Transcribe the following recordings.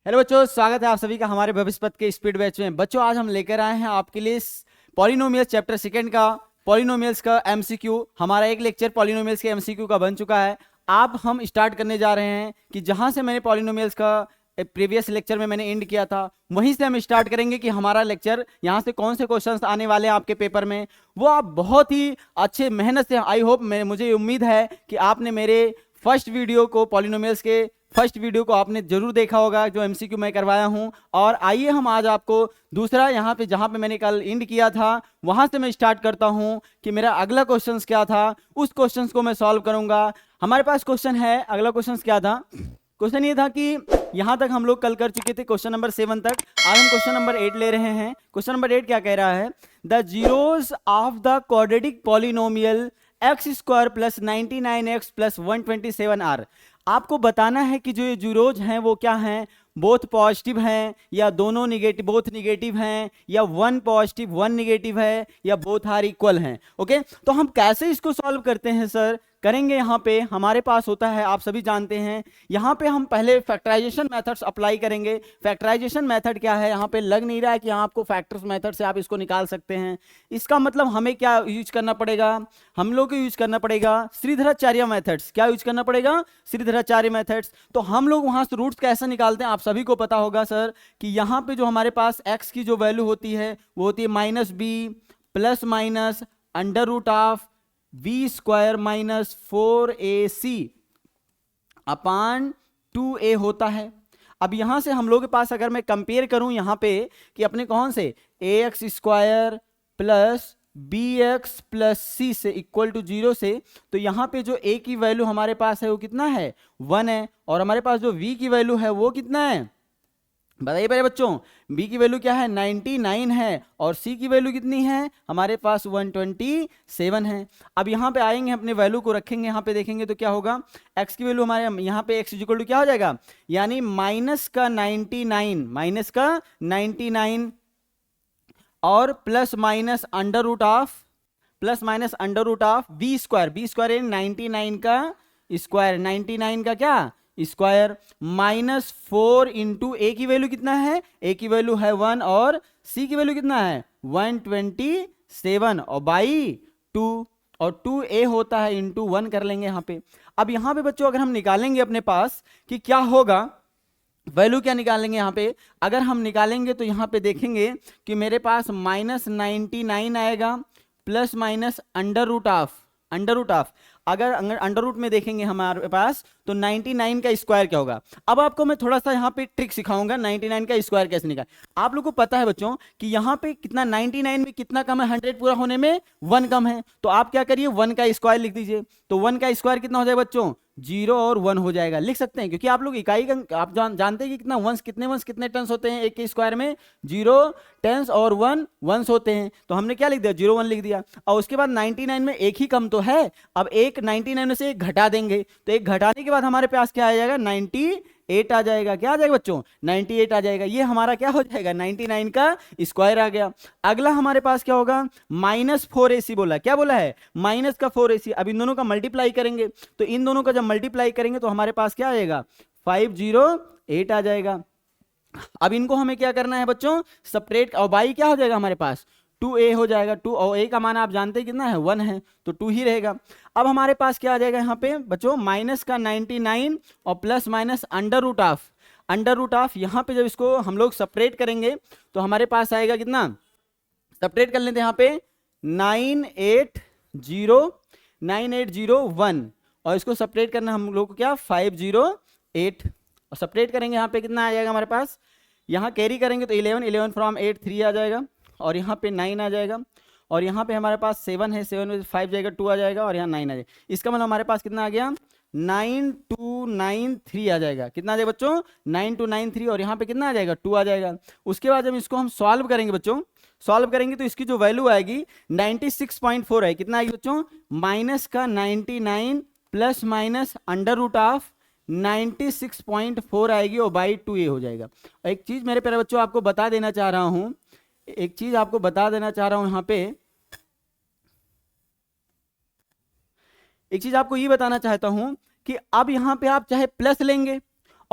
Hello बच्चों, स्वागत है आप सभी का हमारे भविष्य पथ के स्पीड बैच में। बच्चों, आज हम लेकर आए हैं आपके लिए पॉलिनोमियल्स चैप्टर सेकंड का पॉलिनोमियल्स का एमसीक्यू। हमारा एक लेक्चर पॉलिनोमियल्स के एमसीक्यू का बन चुका है। अब हम स्टार्ट करने जा रहे हैं कि जहां से मैंने पॉलिनोमियल्स का प्रीवियस लेक्चर में मैंने एंड किया था, वहीं से हम स्टार्ट करेंगे कि हमारा लेक्चर यहाँ से कौन से क्वेश्चंस आने वाले हैं आपके पेपर में, वो आप बहुत ही अच्छे मेहनत से, आई होप, मुझे उम्मीद है कि आपने मेरे फर्स्ट वीडियो को पॉलिनोमियल्स के फर्स्ट वीडियो को आपने जरूर देखा होगा जो एमसीक्यू मैं करवाया हूं। और आइए हम आज आपको दूसरा यहाँ पे जहां पे मैंने कल एंड किया था वहां से मैं स्टार्ट करता हूं कि मेरा अगला क्वेश्चन क्या था, उस क्वेश्चन को मैं सॉल्व करूंगा। हमारे पास क्वेश्चन है, अगला क्वेश्चन क्या था? क्वेश्चन ये था कि यहां तक हम लोग कल कर चुके थे क्वेश्चन नंबर 7 तक। आज हम क्वेश्चन नंबर 8 ले रहे हैं। क्वेश्चन नंबर 8 क्या कह रहा है? The zeros of the quadratic polynomial X square plus 99x plus 127 are. आपको बताना है कि जो ये जीरोज हैं वो क्या हैं, बोथ पॉजिटिव हैं या दोनों निगेटिव, बोथ निगेटिव हैं या वन पॉजिटिव वन निगेटिव है या बोथ आर इक्वल हैं। ओके, तो हम कैसे इसको सॉल्व करते हैं सर? करेंगे यहाँ पे हमारे पास होता है, आप सभी जानते हैं, यहाँ पे हम पहले फैक्टराइजेशन मेथड्स अप्लाई करेंगे। फैक्टराइजेशन मेथड क्या है? यहाँ पे लग नहीं रहा है कि यहाँ आपको फैक्टर्स मेथड से आप इसको निकाल सकते हैं। इसका मतलब हमें क्या यूज करना पड़ेगा? हम लोग को यूज करना पड़ेगा श्रीधराचार्य मेथड्स। क्या यूज करना पड़ेगा? श्रीधराचार्य मेथड्स। तो हम लोग वहां से रूट्स कैसे निकालते हैं आप सभी को पता होगा सर, कि यहाँ पे जो हमारे पास x की जो वैल्यू होती है वो होती है -b plus minus under root of B square minus 4ac upon 2a होता है। अब यहां से हम लोग के पास अगर मैं कंपेयर करूं यहाँ पे कि अपने कौन से ax square plus B X plus C से इक्वल टू 0 से, तो यहाँ पे जो a की वैल्यू हमारे पास है वो कितना है? 1 है। और हमारे पास जो v की वैल्यू है वो कितना है? बताइए पहले बच्चों, b की वैल्यू क्या है? 99 है। और c की वैल्यू कितनी है? हमारे पास 127 है। अब यहाँ पे आएंगे, अपने वैल्यू को रखेंगे, यहाँ पे देखेंगे तो क्या होगा? x की वैल्यू हमारे यहाँ पे x इक्वल टू क्या हो जाएगा? यानी माइनस का 99 और plus minus under root of B square. B square 99 का स्क्वायर, 99 का क्या स्क्वायर, -4 इंटू ए की वैल्यू कितना है? ए की वैल्यू है 1 और सी की वैल्यू कितना है? 127 और बाई 2, और 2a होता है इंटू 1 कर लेंगे यहाँ पे। अब यहाँ पे बच्चों अगर हम निकालेंगे अपने पास कि क्या होगा, वैल्यू क्या निकालेंगे यहाँ पे? अगर हम निकालेंगे तो यहाँ पे देखेंगे कि मेरे पास -99 आएगा plus minus under root of, अगर अंडर रूट में देखेंगे हमारे पास तो 99 का स्क्वायर क्या होगा। अब आपको मैं थोड़ा सा यहाँ पे ट्रिक सिखाऊंगा 99 का स्क्वायर कैसे निकाल। आप लोग को पता है बच्चों कि यहाँ पे कितना 99 में कितना कम है? 100 पूरा होने में 1 कम है। तो आप क्या करिए, 1 का स्क्वायर लिख दीजिए। तो 1 का स्क्वायर कितना हो जाएगा बच्चों? 0 और 1 हो जाएगा। लिख सकते हैं क्योंकि आप लोग इकाई का आप जानते हैं कि कितने वंश कितने टर्न्स होते हैं एक के स्क्वायर में? 0 टेंस और 1 वंश होते हैं। तो हमने क्या लिख दिया? 0 1 लिख दिया। और उसके बाद 99 में एक ही कम तो है, अब एक 99 में से एक घटा देंगे, तो एक घटाने के बाद हमारे पास क्या आ जाएगा? 98 आ जाएगा। क्या आ जाएगा बच्चों? 98 आ जाएगा। ये हमारा क्या हो जाएगा? 99 का स्क्वायर आ गया। अगला हमारे पास क्या होगा? -4ac बोला। क्या बोला है? माइनस का 4ac। अब इन दोनों का मल्टीप्लाई करेंगे, तो इन दोनों का जब मल्टीप्लाई करेंगे तो हमारे पास क्या आएगा? 508 आ जाएगा। अब इनको हमें क्या करना है बच्चों? सेपरेट। और बाई क्या हो जाएगा हमारे पास? 2a हो जाएगा। 2 और a का मान आप जानते हैं कितना है? 1 है, तो 2 ही रहेगा। अब हमारे पास क्या आ जाएगा यहाँ पे बच्चों? माइनस का 99 और plus minus under root of यहाँ पे जब इसको हम लोग सेपरेट करेंगे तो हमारे पास आएगा कितना? सेपरेट कर लेते हैं यहाँ पे 9801, और इसको सेपरेट करना हम लोग को क्या? 508। और सेपरेट करेंगे यहाँ पे कितना आ जाएगा हमारे पास? यहाँ कैरी करेंगे तो 11 फ्रॉम 8 3 आ जाएगा, और यहाँ पे 9 आ जाएगा, और यहाँ पे हमारे पास 7 है, 7 में 5 जाएगा 2 आ जाएगा, और यहाँ 9 आ जाएगा। इसका मतलब हमारे पास कितना आ गया? 9293 आ जाएगा। कितना आ जाएगा बच्चों? 9293। और यहाँ पे कितना आ जाएगा? 2 आ जाएगा। उसके बाद जब इसको हम सॉल्व करेंगे बच्चों, सॉल्व करेंगे तो इसकी जो वैल्यू आएगी 96.4 है। कितना आएगी बच्चों? माइनस का 99 plus minus under root of 96.4 आएगी, और बाई 2a हो जाएगा। एक चीज मेरे प्यारे बच्चों आपको बता देना चाह रहा हूं, यहाँ पे एक चीज आपको ये बताना चाहता हूं कि अब यहां पे आप चाहे प्लस लेंगे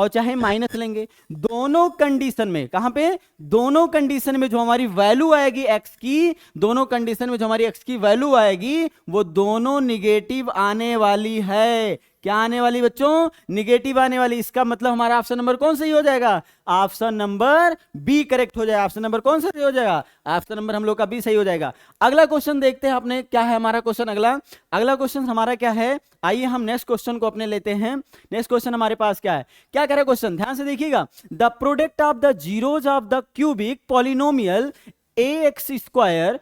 और चाहे माइनस लेंगे, दोनों कंडीशन में, कहां पे, दोनों कंडीशन में जो हमारी वैल्यू आएगी x की, दोनों कंडीशन में जो हमारी x की वैल्यू आएगी वो दोनों निगेटिव आने वाली है। क्या आने वाली बच्चों, निगेटिव आने वाली। इसका मतलब हमारा ऑप्शन नंबर कौन सही हो जाएगा, ऑप्शन नंबर बी करेक्ट हो जाएगा। ऑप्शन नंबर कौन सा सही हो जाएगा, ऑप्शन नंबर हम लोग का बी सही हो जाएगा। अगला क्वेश्चन देखते हैं अपने, क्या है हमारा क्वेश्चन अगला। अगला क्वेश्चन हमारा क्या है, आइए हम नेक्स्ट क्वेश्चन को अपने लेते हैं। नेक्स्ट क्वेश्चन हमारे पास क्या है, क्या कह रहा है क्वेश्चन, ध्यान से देखिएगा। The product of the zeros of the cubic polynomial ax square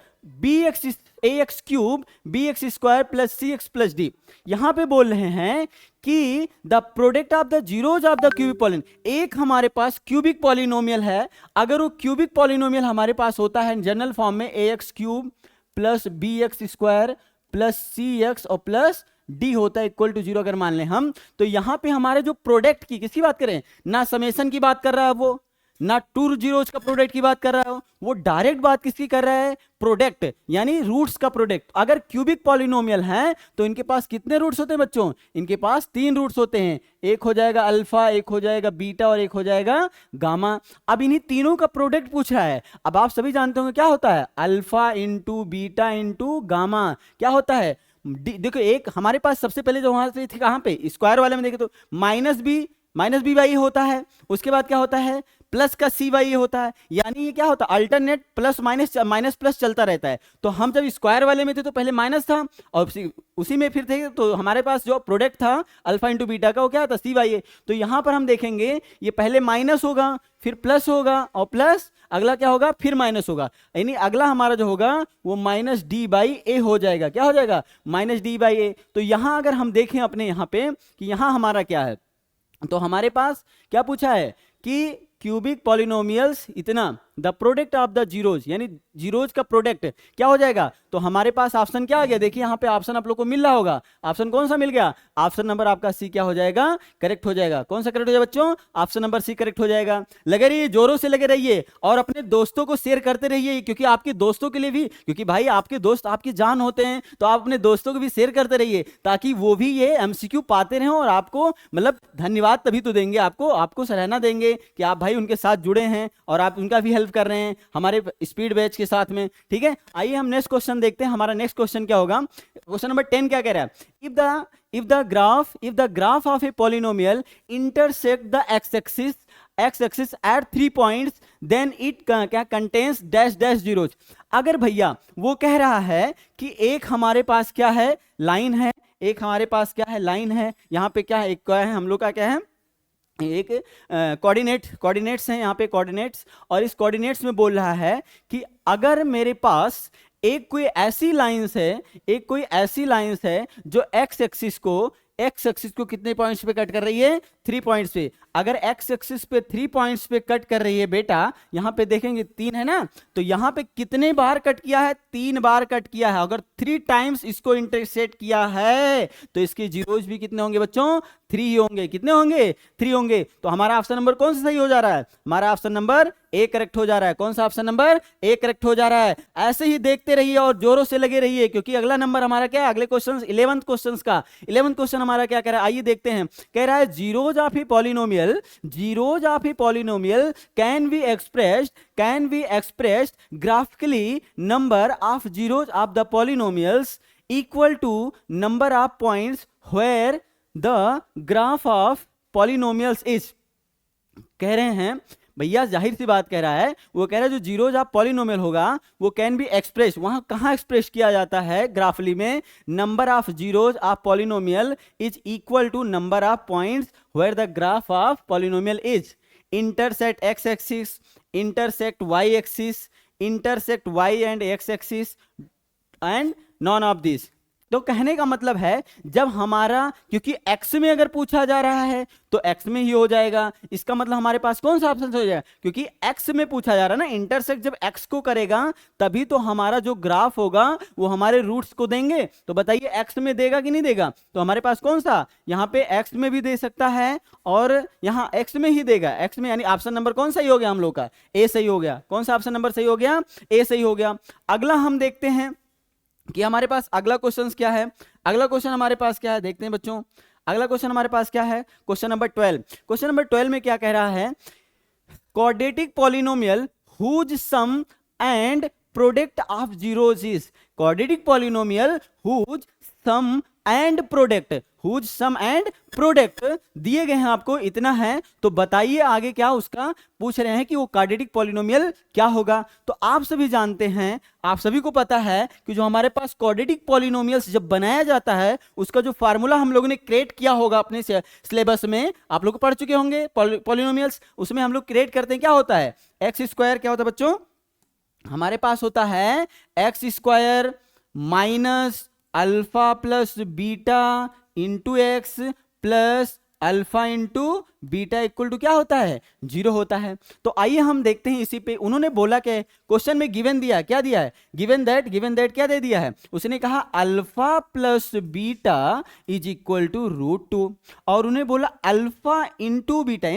ax cube bx square plus cx plus d, यहां पे बोल रहे हैं कि the product of the zeros of the cubic पॉलिन, एक हमारे पास क्यूबिक पॉलिनोमियल है, अगर वो क्यूबिक पॉलिनोमियल हमारे पास होता है जनरल फॉर्म में ax cube plus bx square plus cx और प्लस d होता है इक्वल टू 0 अगर मान लें हम, तो यहां पे हमारे जो प्रोडक्ट की, किसकी बात करें, ना समेशन की बात कर रहा है वो, ना टू जीरोज का प्रोडक्ट की बात कर रहा है वो डायरेक्ट बात किसकी कर रहा है, प्रोडक्ट यानी रूट्स का प्रोडक्ट। अगर क्यूबिक पॉलिनोमियल है तो इनके पास कितने रूट्स होते हैं बच्चों, इनके पास 3 रूट्स होते हैं, एक हो जाएगा अल्फा, एक हो जाएगा बीटा और एक हो जाएगा गामा। अब इन्हीं तीनों का प्रोडक्ट पूछ रहा है। अब आप सभी जानते होंगे क्या होता है, alpha into beta into gamma क्या होता है। देखो एक हमारे पास सबसे पहले जो वहां से थी कहां पे, स्क्वायर वाले में देखे तो माइनस बी बाई होता है, उसके बाद क्या होता है प्लस का सी बाई होता है, यानी ये क्या होता है अल्टरनेट प्लस माइनस प्लस चलता रहता है। तो हम जब स्क्वायर वाले में थे तो पहले माइनस था और उसी में फिर थे, तो हमारे पास जो प्रोडक्ट था अल्फा इंटू बीटा का वो क्या था, सी बाई ए। तो यहां पर हम देखेंगे ये पहले माइनस होगा फिर प्लस होगा और प्लस अगला क्या होगा फिर माइनस होगा, यानी अगला हमारा जो होगा वो माइनस डी बाई ए हो जाएगा। क्या हो जाएगा, माइनस डी बाई ए। तो यहां अगर हम देखें अपने यहां पे कि यहां हमारा क्या है, तो हमारे पास क्या पूछा है कि क्यूबिक पॉलिनोमियल्स इतना, the product of the zeros यानी जीरोज का प्रोडक्ट क्या हो जाएगा। तो हमारे पास ऑप्शन क्या आ गया, देखिए यहाँ पे ऑप्शन आप लोग को मिल रहा होगा, ऑप्शन कौन सा मिल गया, ऑप्शन नंबर आपका सी क्या हो जाएगा, करेक्ट हो जाएगा। कौन सा करेक्ट हो जाएगा बच्चों, ऑप्शन नंबर सी करेक्ट हो जाएगा। लगे रहिए, जोरों से लगे रहिए और अपने दोस्तों को शेयर करते रहिए, क्योंकि आपके दोस्तों के लिए भी, क्योंकि भाई आपके दोस्त आपकी जान होते हैं, तो आप अपने दोस्तों को भी शेयर करते रहिए ताकि वो भी ये एमसीक्यू पाते रहें और आपको मतलब धन्यवाद तभी तो देंगे, आपको सराहना देंगे कि आप भाई उनके साथ जुड़े हैं और आप उनका भी हेल्प कर रहे हैं हमारे स्पीड बैच के साथ में। ठीक है, आइए हम नेक्स्ट क्वेश्चन देखते हैं। हमारा नेक्स्ट क्वेश्चन क्या होगा, क्वेश्चन नंबर 10 क्या कह रहा है, if the graph of a polynomial intersect the x-axis at 3 points then it क्या contains dash zeros। अगर भैया वो कह रहा है कि एक हमारे पास क्या है लाइन है, एक हमारे पास क्या है लाइन है, यहाँ पे क्या है, एक क्या है हम लोग का क्या है एक कोऑर्डिनेट्स हैं यहाँ पे कोऑर्डिनेट्स, और इस कोऑर्डिनेट्स में बोल रहा है कि अगर मेरे पास एक कोई ऐसी लाइंस है जो एक्स एक्सिस को कितने पॉइंट्स पे कट कर रही है, 3 पॉइंट्स पे। अगर एक्स एक्सिस पे 3 पॉइंट्स पे कट कर रही है बेटा, यहां पे देखेंगे 3 है ना, तो यहां पे कितने बार कट किया है, 3 बार कट किया है। अगर 3 टाइम्स इसको इंटरसेक्ट किया है तो इसके जीरोज भी कितने होंगे बच्चों, 3 होंगे। कितने होंगे, 3 होंगे। तो हमारा ऑप्शन नंबर कौन सा सही हो जा रहा है, हमारा ऑप्शन नंबर ए करेक्ट हो जा रहा है। कौन सा ऑप्शन नंबर ए करेक्ट हो जा रहा है। ऐसे ही देखते रहिए और जोरों से लगे रहिए, क्योंकि अगला नंबर हमारा क्या है, अगले क्वेश्चन 11th क्वेश्चन हमारा क्या कह रहा है, आइए देखते हैं। कह रहा है zeros of a polynomial can be expressed graphically number of zeros of the polynomials equal to number of points where the graph of polynomials is. कह रहे हैं भैया जाहिर सी बात कह रहा है, वो कह रहा है जो जीरोज ऑफ पॉलिनोमियल होगा वो कैन बी एक्सप्रेस, वहां कहां एक्सप्रेस किया जाता है ग्राफली में, number of zeros of polynomial is equal to number of points where the graph of polynomial is intersect X axis, intersect Y axis, intersect Y and X axis and none of this. तो कहने का मतलब है जब हमारा, क्योंकि x में अगर पूछा जा रहा है तो x में ही हो जाएगा, इसका मतलब हमारे पास कौन सा ऑप्शन हो जाएगा, क्योंकि x में पूछा जा रहा है ना, इंटरसेक्ट जब x को करेगा तभी तो हमारा जो ग्राफ होगा वो हमारे रूट्स को देंगे। तो बताइए x में देगा कि नहीं देगा, तो हमारे पास कौन सा, यहाँ पे x में भी दे सकता है और यहाँ x में ही देगा, x में, यानी ऑप्शन नंबर कौन सही हो गया हम लोग का, ए सही हो गया। कौन सा ऑप्शन नंबर सही हो गया, ए सही हो गया। अगला हम देखते हैं कि हमारे पास अगला क्वेश्चन क्या है। अगला क्वेश्चन हमारे पास क्या है, देखते हैं बच्चों। अगला क्वेश्चन हमारे पास क्या है, क्वेश्चन नंबर 12। क्वेश्चन नंबर 12 में क्या कह रहा है, quadratic polynomial whose sum and product of zeros is, quadratic polynomial whose sum and product, whose sum and product दिए गए हैं आपको, इतना है, तो बताइए आगे क्या उसका पूछ रहे हैं कि वो क्वाड्रेटिक पॉलिनोमियल क्या होगा। तो आप सभी जानते हैं, आप सभी को पता है कि जो हमारे पास क्वाड्रेटिक पॉलिनोमियल्स जब बनाया जाता है उसका जो फार्मूला हम लोगों ने क्रिएट किया होगा अपने सिलेबस में, आप लोग पढ़ चुके होंगे पॉलिनोमियल्स, उसमें हम लोग क्रिएट करते हैं, क्या होता है, एक्स स्क्वायर, क्या होता है बच्चों, हमारे पास होता है X square minus alpha plus beta into X plus alpha into beta equal to क्या होता है, 0 होता है। तो आइए हम देखते हैं इसी पे, उन्होंने बोला कि क्वेश्चन में गिवन दिया, क्या दिया है, गिवन दैट क्या दे दिया है, उसने कहा alpha plus beta is equal to √2, और उन्हें बोला अल्फा इंटू बीटा,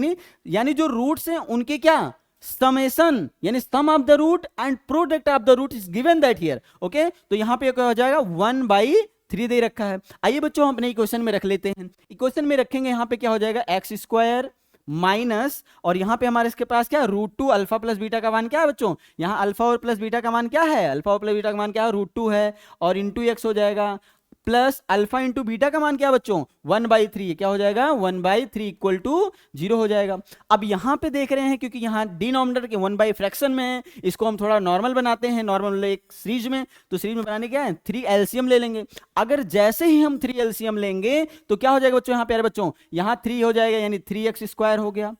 यानी जो रूट्स हैं उनके क्या समेशन, यानी sum of the root and product of the root is given that here, okay. तो यहां पे क्या हो जाएगा, 1/3 दे रखा है। आइए बच्चों हम अपने इक्वेशन में रख लेते हैं, इक्वेशन में रखेंगे, यहां पे क्या हो जाएगा, एक्स स्क्वायर माइनस, और यहां पे हमारे इसके पास क्या, √2, अल्फा प्लस बीटा का मान क्या है बच्चों, यहां अल्फा और प्लस बीटा का मान क्या है, अल्फा और प्लस बीटा का मान क्या है, √2 है, और इंटू एक्स हो जाएगा, प्लस अल्फा इंटू बीटा का मान क्या है बच्चों, 1/3, क्या हो जाएगा, 1/3 इक्वल टू 0 हो जाएगा। अब यहां पे देख रहे हैं क्योंकि यहां डिनोमिनेटर के 1 फ्रैक्शन में है, इसको हम थोड़ा नॉर्मल बनाते हैं, नॉर्मल एक सीरीज में, तो सीरीज में बनाने क्या है, 3 एलसीएम ले लेंगे। अगर जैसे ही हम 3 एलसीएम लेंगे तो क्या हो जाएगा बच्चों, यहां प्यारे बच्चों, यहां 3 हो जाएगा, यानी 3x स्क्वायर हो गया,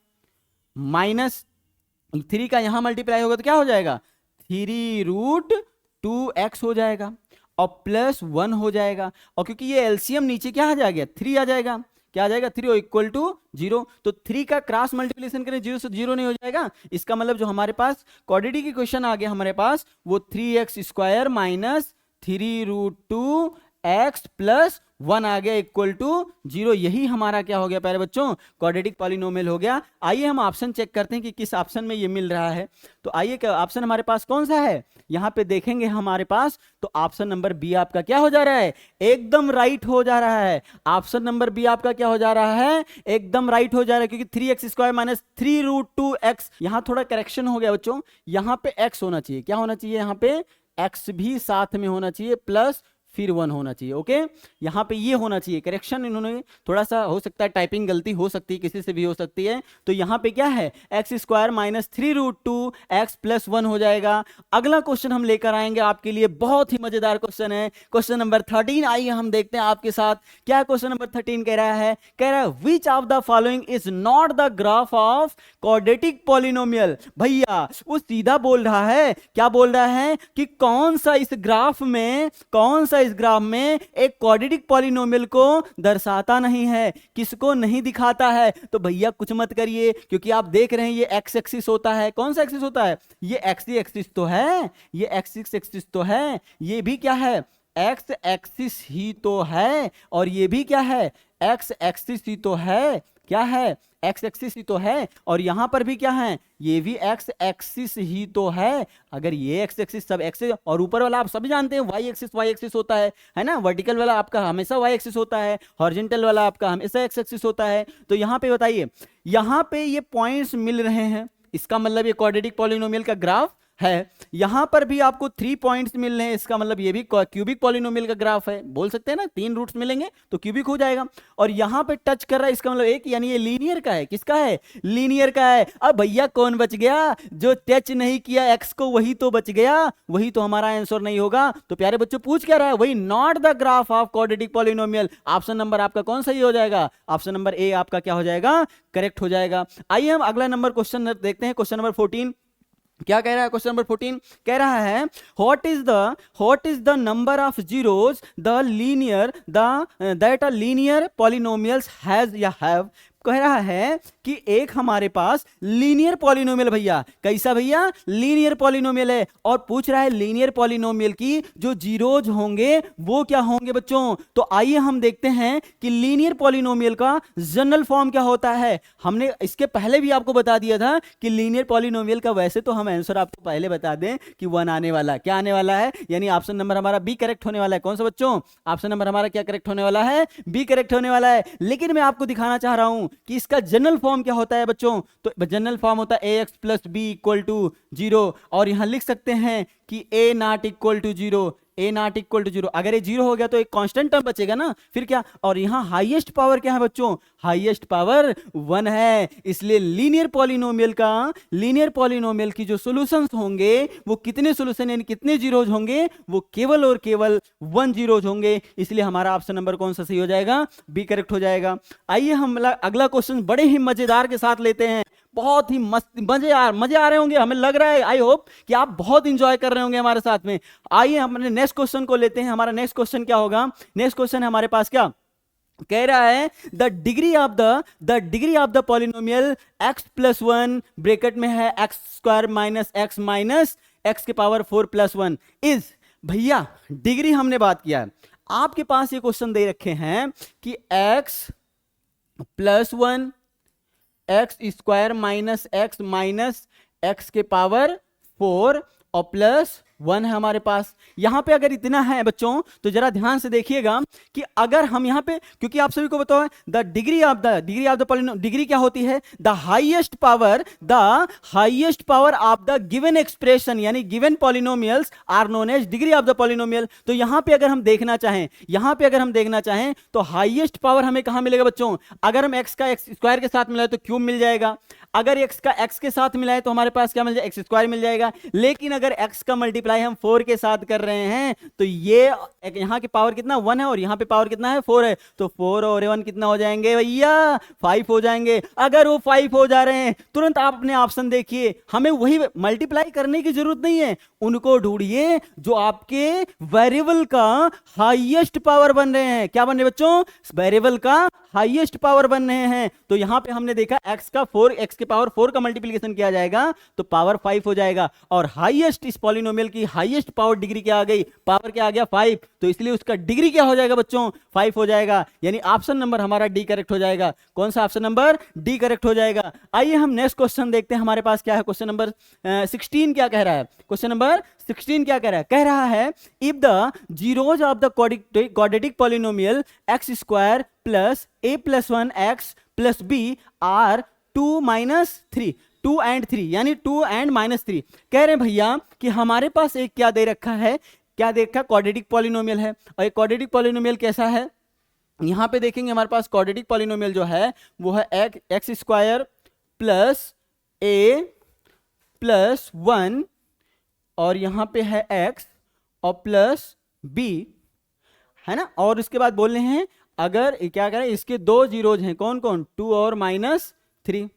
माइनस 3 का यहां मल्टीप्लाई होगा तो क्या हो जाएगा, 3√2x हो जाएगा, और प्लस 1 हो जाएगा, और क्योंकि ये एलसीएम नीचे क्या आ जाएगा, 3 आ जाएगा, क्या आ जाएगा, 3 इक्वल टू 0, तो 3 का क्रॉस मल्टीप्लिकेशन करें 0 से 0 नहीं हो जाएगा, इसका मतलब जो हमारे पास क्वाड्रेटिक इक्वेशन आ गया हमारे पास वो 3x square minus 3√2x plus 1 आ गया इक्वल टू 0, यही हमारा क्या हो गया प्यारे बच्चों, क्वाड्रेटिक पॉलिनोमियल हो गया। आइए हम ऑप्शन चेक करते हैं कि किस ऑप्शन में ये मिल रहा है। तो आइए क्या ऑप्शन हमारे पास कौन सा है, यहां पे देखेंगे हमारे पास, तो ऑप्शन नंबर बी आपका क्या हो जा रहा है, एकदम राइट हो जा रहा है। ऑप्शन नंबर बी आपका क्या हो जा रहा है, एकदम राइट हो जा रहा है, क्योंकि 3x स्क्वायर माइनस 3√2x, यहां थोड़ा करेक्शन हो गया बच्चों, यहां पे x होना चाहिए, क्या होना चाहिए, यहां पे x भी साथ में होना चाहिए, प्लस फिर 1 होना चाहिए, ओके। यहां पे ये होना चाहिए, करेक्शन इन्होंने थोड़ा सा, हो सकता है टाइपिंग गलती हो सकती है, किसी से भी हो सकती है, तो यहां पे क्या है, X square minus 3√2x plus 1 हो जाएगा। अगला क्वेश्चन हम लेकर आएंगे आपके लिए, बहुत ही मजेदार क्वेश्चन है, क्वेश्चन नंबर 13। आइए हम देखते हैं आपके साथ क्या क्वेश्चन नंबर 13 कह रहा है, which of the following is not the graph of quadratic polynomial. भैया वो सीधा बोल रहा है, क्या बोल रहा है कि कौन सा इस ग्राफ में एक क्वाड्रेटिक पॉलिनोमियल को दर्शाता नहीं है, किसको नहीं दिखाता है। तो भैया कुछ मत करिए, क्योंकि आप देख रहे हैं ये एक्स एक्सिस होता है, कौन सा एक्सिस होता है, ये एक्स एक्सिस तो है, ये एक्सिस एक्सिस तो है, ये भी क्या है, एक्स एक्सिस ही तो है, और ये भी क्या है, एक्स एक्सिस ही तो है, क्या है, एक्स एक्सिस ही तो है, और यहां पर भी क्या है, ये भी एक्स एक्सिस ही तो है। अगर ये एक्स एक्सिस सब एक्सिस, और ऊपर वाला आप सभी जानते हैं वाई एक्सिस होता है ना, वर्टिकल वाला आपका हमेशा वाई एक्सिस होता है, हॉरिजॉन्टल वाला आपका हमेशा एक्स एक्सिस होता है। तो यहां पे बताइए, यहां पे ये पॉइंट्स मिल रहे हैं, इसका मतलब ये क्वाड्रेटिक पॉलिनोमियल का ग्राफ है। यहां पर भी आपको 3 पॉइंट्स मिल रहे हैं, इसका मतलब ये भी क्यूबिक पॉलिनोमियल का ग्राफ है, बोल सकते हैं ना, 3 रूट्स मिलेंगे तो क्यूबिक हो जाएगा। और यहां पे टच कर रहा है, इसका मतलब एक, यानी ये लीनियर का है, किसका है, लीनियर का है। अब भैया कौन बच गया, जो टच नहीं किया एक्स को वही तो बच गया, वही तो हमारा आंसर नहीं होगा। तो प्यारे बच्चों पूछ क्या रहा है, वही not the graph of quadratic polynomial. Option number आपका कौन सही हो जाएगा, ऑप्शन नंबर ए आपका क्या हो जाएगा, करेक्ट हो जाएगा। आइए हम अगला नंबर क्वेश्चन देखते हैं, क्वेश्चन नंबर 14 क्या कह रहा है। क्वेश्चन नंबर 14 कह रहा है, what is the number of zeros the linear that a linear polynomials has या हैव कह रहा है कि एक हमारे पास लीनियर पॉलिनोमियल भैया, कैसा भैया, लीनियर पॉलिनोमियल है, और पूछ रहा है लीनियर पॉलिनोमियल की जो जीरोज होंगे वो क्या होंगे बच्चों। तो आइए हम देखते हैं कि लीनियर पॉलिनोमियल का जनरल फॉर्म क्या होता है। हमने इसके पहले भी आपको बता दिया था कि लीनियर पॉलिनोमियल का वैसे तो हम आंसर आपको पहले बता दें कि 1 आने वाला, क्या आने वाला है, यानी ऑप्शन नंबर हमारा बी करेक्ट होने वाला है। कौन सा बच्चों, ऑप्शन नंबर हमारा क्या करेक्ट होने वाला है, बी करेक्ट होने वाला है। लेकिन मैं आपको दिखाना चाह रहा हूं कि इसका जनरल फॉर्म क्या होता है बच्चों। तो जनरल फॉर्म होता है ax plus B equal to 0, और यहां लिख सकते हैं कि a not equal to 0, a not equal to 0। अगर ये 0 हो गया तो एक कांस्टेंट टर्म बचेगा ना, फिर क्या, और यहां हाईएस्ट पावर क्या है बच्चों, हाईएस्ट पावर 1 है। इसलिए लीनियर पॉलिनोमियल की जो सॉल्यूशंस होंगे वो कितने सॉल्यूशन यानी कितने जीरोज होंगे, वो केवल और केवल 1 जीरोज होंगे। इसलिए हमारा ऑप्शन नंबर कौन सा सही हो जाएगा, बी करेक्ट हो जाएगा। आइए हम अगला क्वेश्चन बड़े ही मजेदार के साथ लेते हैं, बहुत ही मस्त, मजे आ रहे होंगे, हमें लग रहा है, आई होप कि आप बहुत इंजॉय कर रहे होंगे हमारे साथ में। आइए हम अपने नेक्स्ट क्वेश्चन को लेते हैं। हमारा नेक्स्ट क्वेश्चन क्या होगा, नेक्स्ट क्वेश्चन हमारे पास क्या कह रहा है, the degree of the polynomial x plus 1 bracket में है x स्क्वायर माइनस x के पावर 4 प्लस 1 इज, भैया डिग्री हमने बात किया है, आपके पास ये क्वेश्चन दे रखे हैं कि x plus 1 x square minus x के पावर 4 और प्लस 1 है हमारे पास। यहां पे अगर इतना है बच्चों तो जरा ध्यान से देखिएगा कि अगर हम यहां पे, क्योंकि आप सभी को बताओ the degree of the polynomial, degree क्या होती है, the highest power of the given expression, यानी given polynomials are known as degree of the polynomial. तो यहां पे अगर हम देखना चाहें तो हाईएस्ट पावर हमें कहां मिलेगा बच्चों, अगर हम एक्स का एक्स स्क्वायर के साथ मिलाए तो क्यूब मिल जाएगा, अगर एक्स का एक्स के साथ मिलाए तो हमारे पास क्या मिल जाएगा, एक्स स्क्वायर मिल जाएगा। लेकिन अगर एक्स का मल्टीप्लाई हम 4 के साथ कर रहे हैं तो ये यहां की पावर कितना 1 है और यहां पे पावर कितना है 4 है, तो 4 और 1 कितना हो जाएंगे भैया, 5 हो जाएंगे। अगर वो 5 हो जा रहे हैं तुरंत आप अपने ऑप्शन देखिए, हमें वही मल्टीप्लाई करने की जरूरत नहीं है, उनको ढूंढिए जो आपके वेरिएबल का हाईएस्ट पावर बन रहे हैं। क्या बन रहे बच्चों, वेरिएबल का हाईएस्ट पावर बन रहे हैं। तो यहां पे हमने देखा x का 4, x के पावर 4 का मल्टीप्लिकेशन किया जाएगा तो पावर 5 हो जाएगा, और हाईएस्ट इस पॉलिनोमियल की हाईएस्ट पावर डिग्री क्या आ गई, पावर क्या आ गया 5, तो इसलिए उसका डिग्री क्या हो जाएगा बच्चों, 5 हो जाएगा। यानी ऑप्शन नंबर हमारा डी करेक्ट हो जाएगा। कौन सा ऑप्शन नंबर, डी करेक्ट हो जाएगा। आइए हम नेक्स्ट क्वेश्चन देखते हैं, हमारे पास क्या है, क्वेश्चन नंबर 16 क्या कह रहा है, क्वेश्चन नंबर 16 क्या कह रहा है, if the zeros of the quadratic polynomial x square plus a plus 1 x plus b are 2 minus 3, 2 and 3 यानी 2 एंड माइनस 3। कह रहे हैं भैया कि हमारे पास एक क्या दे रखा है, क्या दे रखा, क्वाड्रेटिक पॉलिनोमियल है, और एक क्वाड्रेटिक पॉलिनोमियल कैसा है, यहां पे देखेंगे हमारे पास क्वाड्रेटिक पॉलिनोमियल जो है वो है X square plus a plus 1 और यहां पे है x और प्लस b, है ना, और इसके बाद बोल रहे हैं अगर क्या करें, इसके 2 जीरोज हैं, कौन कौन, 2 और माइनस 3।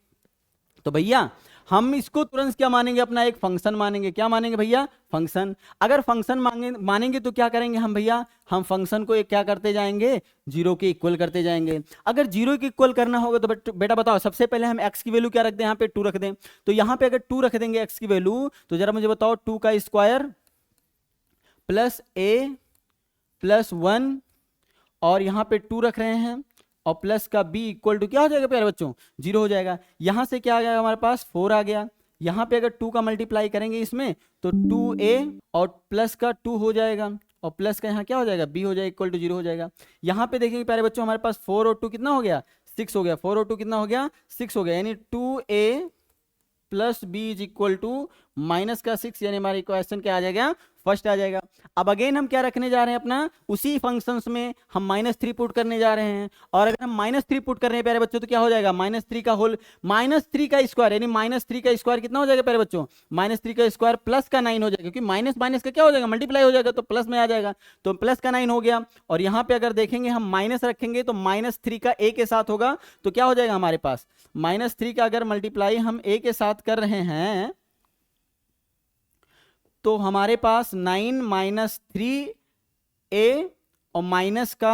तो भैया हम इसको तुरंत क्या मानेंगे, अपना एक फंक्शन मानेंगे। क्या मानेंगे भैया, फंक्शन। अगर फंक्शन मानेंगे तो क्या करेंगे हम भैया, हम फंक्शन को एक क्या करते जाएंगे, 0 के इक्वल करते जाएंगे। अगर 0 के इक्वल करना होगा तो बेटा बताओ, सबसे पहले हम x की वैल्यू क्या रख दें, यहाँ पे 2 रख दें। तो यहाँ पे अगर 2 रख देंगे x की वैल्यू, तो जरा मुझे बताओ 2 का स्क्वायर प्लस a प्लस 1 और यहां पे 2 रख रहे हैं और प्लस का b इक्वल टू क्या हो जाएगा प्यारे बच्चों, 0 हो जाएगा। यहां से क्या आ गया हमारे पास 4 आ गया, यहां पे अगर 2 का मल्टीप्लाई करेंगे इसमें तो 2a और प्लस का 2 हो जाएगा और प्लस का यहाँ क्या हो जाएगा, b हो जाएगा इक्वल टू 0 हो जाएगा। यहां पे देखेंगे प्यारे बच्चों हमारे पास 4 और 2 कितना हो गया, 6 हो गया, 4 और 2 कितना हो गया, 6 हो गया, यानी 2a plus b is equal to minus का 6, यानी हमारी इक्वेशन क्या आ जाएगा, फर्स्ट आ जाएगा। अब अगेन हम क्या रखने जा रहे हैं, अपना उसी फंक्शंस में हम -3 पुट करने जा रहे हैं, और अगर हम -3 पुट कर रहे हैं प्यारे बच्चों तो क्या हो जाएगा, -3 का होल, -3 का स्क्वायर, यानी -3 का स्क्वायर कितना हो जाएगा प्यारे बच्चों, -3 का स्क्वायर प्लस का 9 हो जाएगा, क्योंकि माइनस माइनस का क्या हो जाएगा, मल्टीप्लाई हो जाएगा तो प्लस में आ जाएगा, तो प्लस का 9 हो गया। और यहाँ पे अगर देखेंगे हम माइनस रखेंगे तो -3 का a के साथ होगा, तो क्या हो जाएगा हमारे पास, -3 का अगर मल्टीप्लाई हम a के साथ कर रहे हैं तो हमारे पास 9 माइनस 3a और माइनस का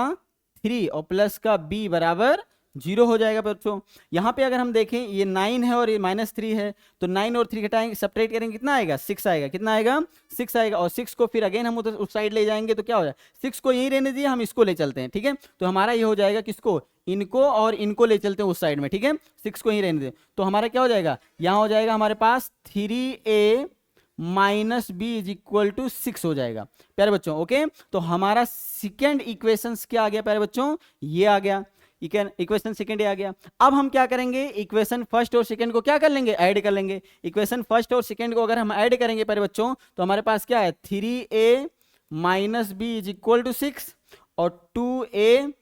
3 और प्लस का b बराबर जीरो हो जाएगा बच्चों। यहाँ पे अगर हम देखें ये 9 है और ये -3 है, तो 9 और 3 घटाएंगे, सब्ट्रैक्ट करेंगे, कितना आएगा? 6 आएगा। कितना आएगा? 6 आएगा। और 6 को फिर अगेन हम उधर उस साइड ले जाएंगे तो क्या हो जाएगा? 6 को यहीं रहने दिए, हम इसको ले चलते हैं, ठीक है। तो हमारा ये हो जाएगा किसको? इनको और इनको ले चलते हैं उस साइड में, ठीक है। 6 को यहीं रहने दें, तो हमारा क्या हो जाएगा? यहाँ हो जाएगा हमारे पास 3a minus B is equal to 6 हो जाएगा प्यारे बच्चों। ओके, तो हमारा सेकेंड इक्वेशन क्या आ गया प्यारे बच्चों? ये आ गया इक्वेशन सेकेंड आ गया। अब हम क्या करेंगे? इक्वेशन फर्स्ट और सेकेंड को क्या कर लेंगे? ऐड कर लेंगे। इक्वेशन फर्स्ट और सेकेंड को अगर हम ऐड करेंगे प्यारे बच्चों, तो हमारे पास क्या है? 3a minus B is equal to 6 और 2a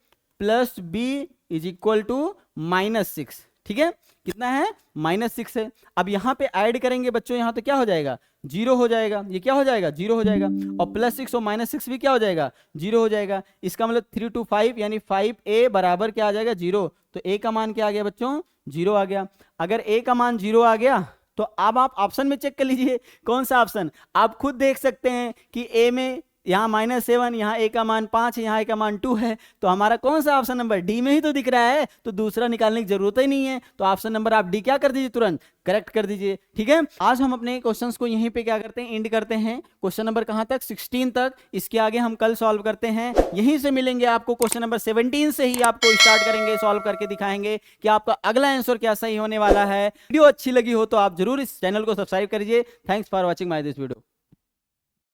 plus B is equal to -6, ठीक है। कितना है? -6 है। अब यहां पे ऐड करेंगे बच्चों, यहां तो क्या हो जाएगा? 0 हो जाएगा। ये क्या हो जाएगा? 0 हो जाएगा। और +6 और -6 भी क्या हो जाएगा? 0 हो जाएगा। इसका मतलब 3 to 5 यानी 5a बराबर क्या आ जाएगा? 0। तो a का मान क्या आ गया बच्चों? 0 आ गया। अगर a का मान 0 आ गया तो अब आप ऑप्शन में चेक कर लीजिए, कौन सा ऑप्शन? आप खुद देख सकते हैं कि a में यहाँ -7, यहाँ a का मान 5 है, यहाँ a का मान 2 है, तो हमारा कौन सा ऑप्शन नंबर? डी में ही तो दिख रहा है, तो दूसरा निकालने की जरूरत ही नहीं है। तो ऑप्शन नंबर आप डी क्या कर दीजिए? तुरंत करेक्ट कर दीजिए, ठीक है। आज हम अपने क्वेश्चंस को यहीं पे क्या करते हैं? एंड करते हैं। क्वेश्चन नंबर कहाँ तक? 16 तक। इसके आगे हम कल सॉल्व करते हैं। यहीं से मिलेंगे आपको। क्वेश्चन नंबर 17 से ही आपको स्टार्ट करेंगे, सॉल्व करके दिखाएंगे कि आपका अगला आंसर क्या सही होने वाला है। वीडियो अच्छी लगी हो तो आप जरूर इस चैनल को सब्सक्राइब करिए। Thanks for watching my this video.